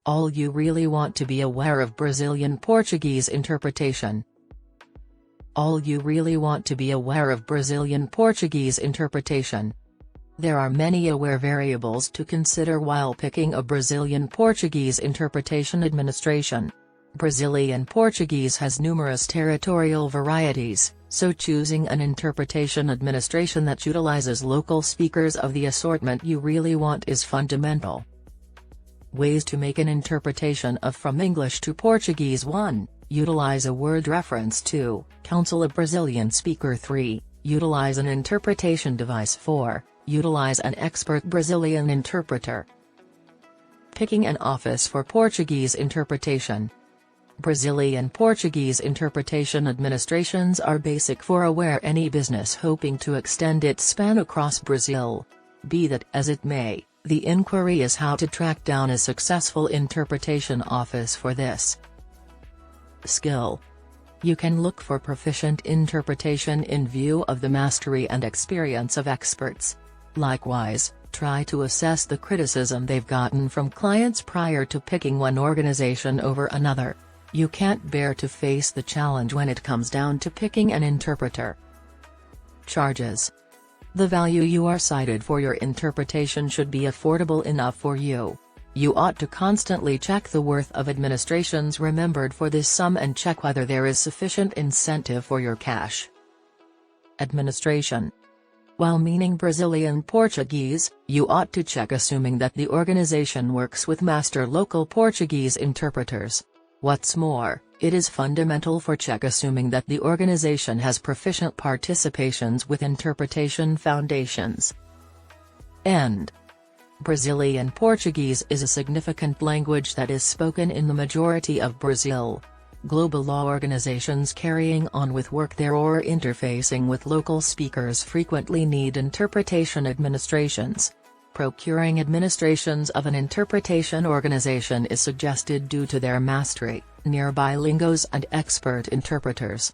All you really want to be aware of Brazilian Portuguese interpretation. All you really want to be aware of Brazilian Portuguese interpretation. There are many aware variables to consider while picking a Brazilian Portuguese interpretation administration. Brazilian Portuguese has numerous territorial varieties, so choosing an interpretation administration that utilizes local speakers of the assortment you really want is fundamental. Ways to make an interpretation of From English to Portuguese. 1. Utilize a word reference. 2. Counsel a Brazilian speaker. 3. Utilize an interpretation device. 4. Utilize an expert Brazilian interpreter. Picking an office for Portuguese interpretation. Brazilian Portuguese interpretation administrations are basic for any business hoping to extend its span across Brazil. Be that as it may, the inquiry is how to track down a successful interpretation office for this. Skill. You can look for proficient interpretation in view of the mastery and experience of experts. Likewise, try to assess the criticism they've gotten from clients prior to picking one organization over another. You can't bear to face the challenge when it comes down to picking an interpreter. Charges. The value you are cited for your interpretation should be affordable enough for you. You ought to constantly check the worth of administrations remembered for this sum and check whether there is sufficient incentive for your cash. Administration. While meaning Brazilian Portuguese, you ought to check assuming that the organization works with master local Portuguese interpreters. What's more, it is fundamental for check assuming that the organization has proficient participations with interpretation foundations. End. Brazilian Portuguese is a significant language that is spoken in the majority of Brazil. Global law organizations carrying on with work there or interfacing with local speakers frequently need interpretation administrations. Procuring administrations of an interpretation organization is suggested due to their mastery, nearby lingos and expert interpreters.